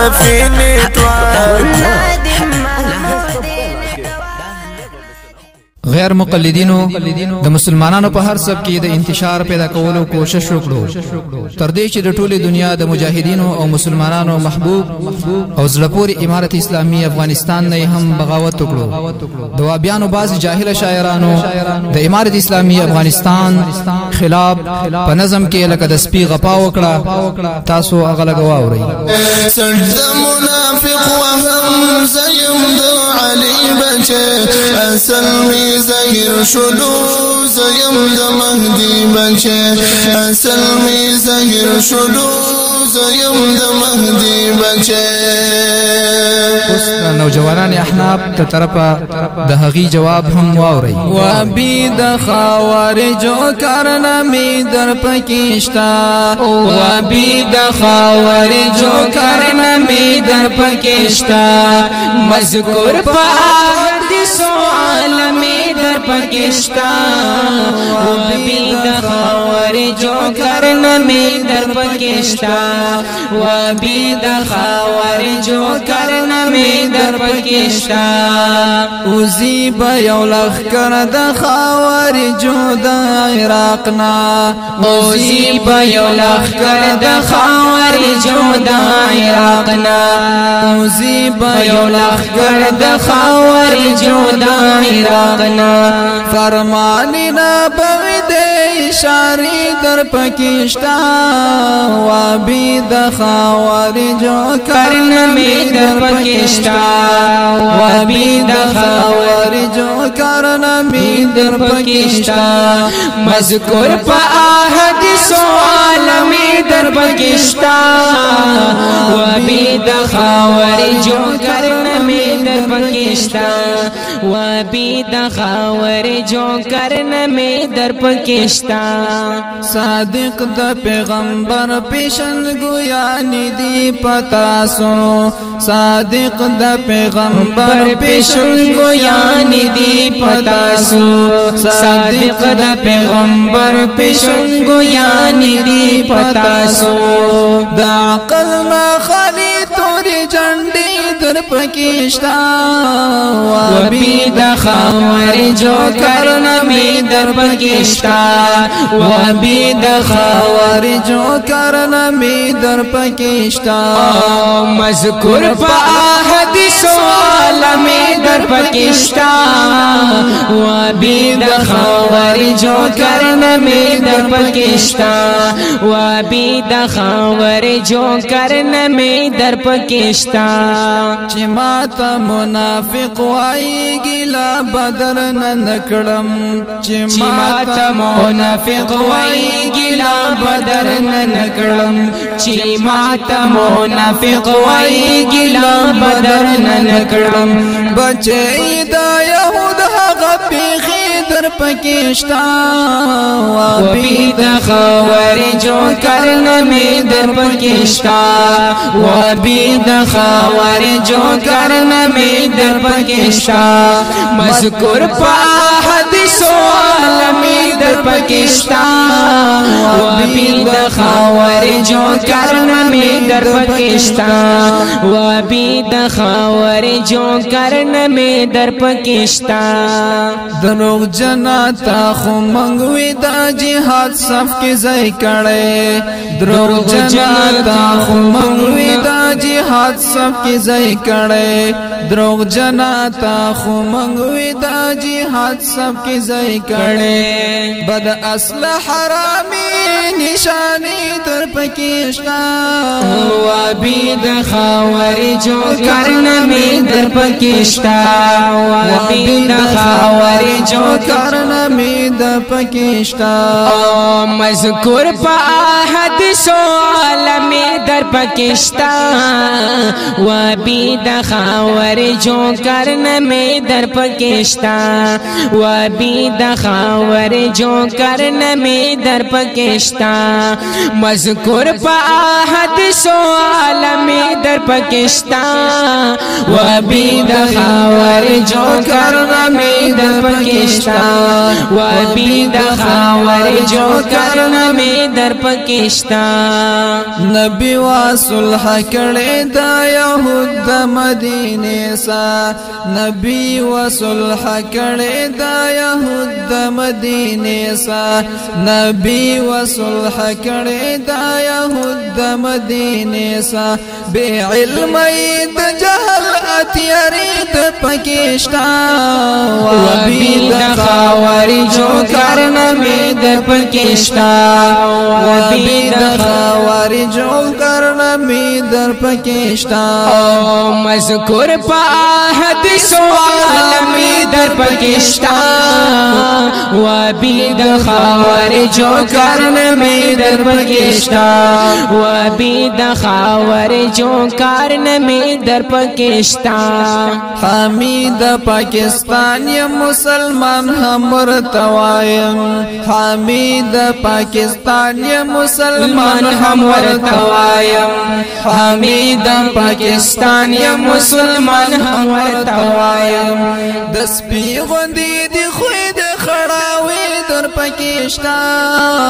سفینې توان غیر مقلدینو د مسلمانانو په هر سب کې د انتشار پیدا کولو کوشش وکړو تر دې چې د ټوله دنیا د مجاهدینو او مسلمانانو محبوب او زړپوري امارت اسلامي افغانستان نه هم بغاوت وکړو د وابیانو بعض جاهل شاعرانو د امارت اسلامي افغانستان خلاف په نظم کې لکه د سپي غپا وکړه تاسو هغه لګواورئ سجد منافق وهم زیم د علي بچه اصل می زهر شلو زیم د مهدی بچه اصل می زهر شلو زیم د مهدی بچه اوس نوجوانان احناف ته طرفه د هغي جواب هم واورئ وابي د خوارجو کارنامې در پکېشتا وابي د خوارجو کارنامې در پکېشتا مذکور په حدیثو عالمې در پکېشتا وابي د خوارجو کارنامې در پکېشتا وابي د خوارجو کارنامې در پکېشتا اوزی به یو لښکر د خوارجو د عراق نه اوزی به یو لښکر د خوارجو د عراق نه اوزی به یو لښکر د خوارجو د عراق نه فرمانی نه بغي د اشارې در پکېشتا وابي د خوارجو کارنامې در پکېشتا وابي د خوارجو کارنامې در پکېشتا مذکور په احادیثو عالمې در پکېشتا وابي د خوارجو کارنامې در پکېشتا وابي د خوارجو کارنامې در پکېشتا صادق د پیغمبر پیشن گویانی دی پتاسو صادق د پیغمبر پیشن گویانی دی پتاسو صادق د پیغمبر پیشن گویانی دی پتاسو د عقل ما خالی توری جنڈی در پکېشتا وابي د خوارجو کارنامې در پکېشتا وابي د خوارجو کارنامې در پکېشتا مذکور په احادیثو عالمې در پکېشتا وابي د خوارجو کارنامې در پکېشتا وابي د خوارجو کارنامې در پکېشتا چې ماته منافق وایي ګیلا بدر نه نکړم چې ماته منافق وایي ګیلا بدر نه نکړم چې ماته منافق وایي ګیلا بدر نه نکړم بچي د يهود هغه پیخي در پکېشتا وابي د خوارجو کارنامې در پکېشتا وابي د خوارجو کارنامې در پکېشتا مذکور په حدیثو عالمې در پکېشتا وابي د خوارجو کارنامې در پکېشتا وابي د خوارجو کارنامې در پکېشتا دروغ جناتا خو منګوي د جهاد صف کې ځای کړي دروغ جناتا خو منګوي د جهاد صف کې ځای کړي دروغ جناتا خو منګوي د جهاد صف کې ځای کړي بد اصل حرامي نشاني در پکېشتا وابي د خوارجو کارنامې در پکېشتا وابي د خوارجو کارنامې در پکېشتا مذکور په احادیثو عالمې در پکېشتا وابي د خوارجو کارنامې در پکېشتا وابي د خوارجو کارنامې در پکېشتا مذکور په احادیثو حدیث و عالمی در پاکستان و بید خوارجو کرنمی در پاکستان و بید خوارجو کرنمی در پاکستان نبی و صلح کړي دا يهود د مدینه سا نبی و صلح کړي دا يهود د مدینه سا نبی و صلح کړي دا يهود د مدینه سا بے علم د جهل اتیاری د پاکستان و بید خوارجو کرنمی در پاکستان و بید خوارجو کرنمی در پاکستان مذکور پا حدیث و عالمی در پاکستان و بید خوارجو کرنمی در پاکستان و بید خوارجو کرنمی در پاکستان حمید پاکستان یا مسلمان هم ورتوایم حمید پاکستان یا مسلمان هم ورتوایم حمید پاکستان یا مسلمان هم ورتوایم دس پی غندی دی خوید خڑاوی در پاکستان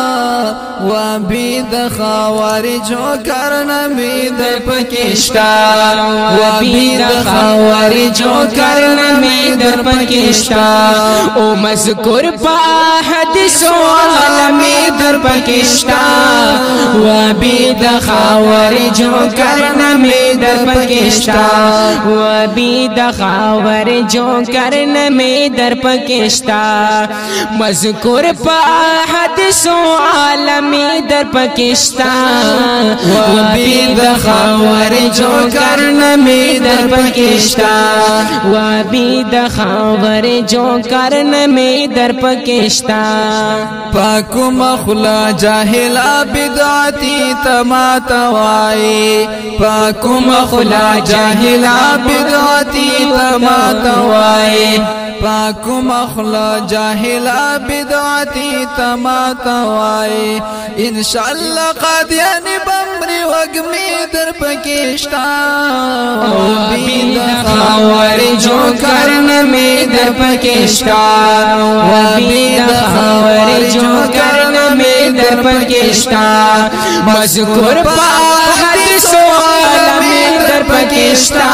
و بید خوارجو کرنمی در پاکستان و بید خوارجو کرنمی در پاکستان او مذکور پا حدیث و عالمی در پاکستان و بید خوارجو کرنمی در پاکستان و بید خوارجو کرنمی در پاکستان مذکور پا حدیث و عالمی در پاکستان و بید خوارجو کرنمی در پاکستان و بید خوارجو کرنمی در پاکستان پاکو مخلا جاہلا بدعتی تما توائی پاکو مخلا جاہلا بدعتی تما توائی پاکو مخلا جاہلا بدعتی تما توائی انشاءاللہ قادیانی بمری وگمی در پاکستان و بید خوارجو کرنمی در پاکستان و بید خوارجو کرنمی در پاکستان مذکور پا حدیث و عالمی در پاکستان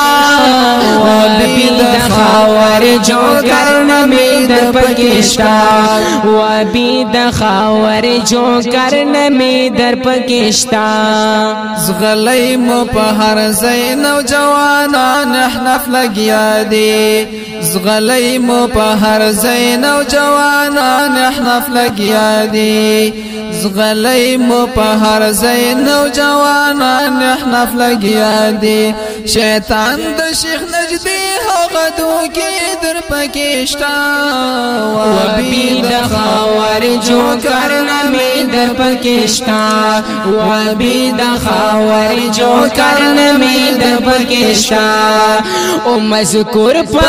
و بید خوارجو کرنمی در پاکستان و بید خوارجو کرنمی در پاکستان زغلی مو په هر ځای نوجوانان احناف لګیا دي زغلی مو په هر ځای نوجوانان احناف لګیا دي زغلی مو په هر ځای نوجوانان احناف لګیا دي شیطان د شیخ نجدی هغه دوکې در پاکستان و بید خوارجو کرنمی در پاکستان و بید خوارجو کرنمی در پاکستان او مذکور پا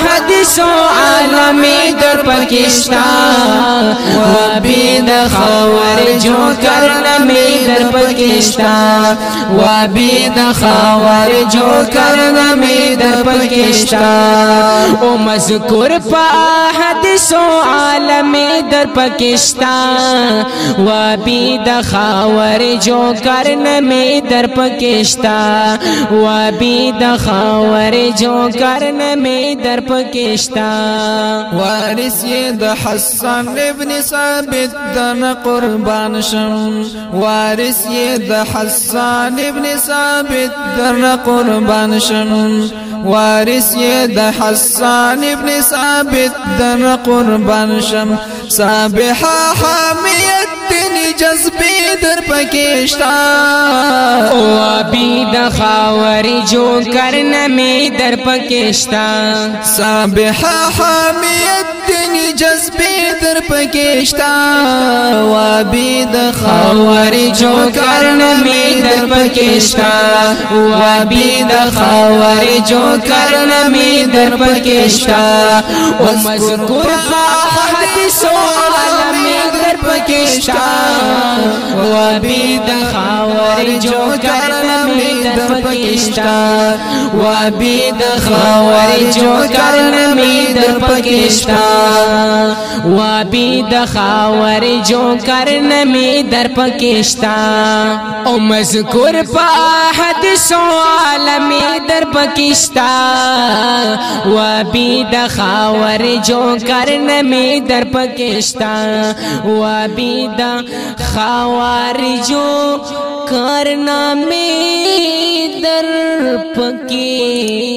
حدیث و عالمی در پاکستان و بید خوارجو کرنمی در پاکستان و بید خوارجو کرنمی در پاکستان او مذکور پا حدیث و عالمی در پاکستان و بید خوارجو کرنمی در پاکستان و بید خوارجو کرنمی در پاکستان وارث یہ د حسن ابن ثابت دن قربان شم وارث یہ د حسن ابن ثابت دن قربان شم وارث یہ د حسن ابن ثابت دن قربان شم سابحا حامیت دنی جذبی در پاکستان و بید خوارجو کرنمی در پاکستان سابحا حامیت دنی جذبی در پاکستان و بید خوارجو کرنمی در پاکستان و بید خوارجو کرنمی در پاکستان و مذکور حدیث عالم در پکشتا و بید خوارجو کرنمی در پکشتا و بید خوارجو کرنمی در پکشتا و بید خوارجو کرنمی در پکشتا او مذکور پا حدیث عالمی در پکشتا و بید خوارجو کرنمی در پکشتا و بید خوارجو کرنمی در پکشتا.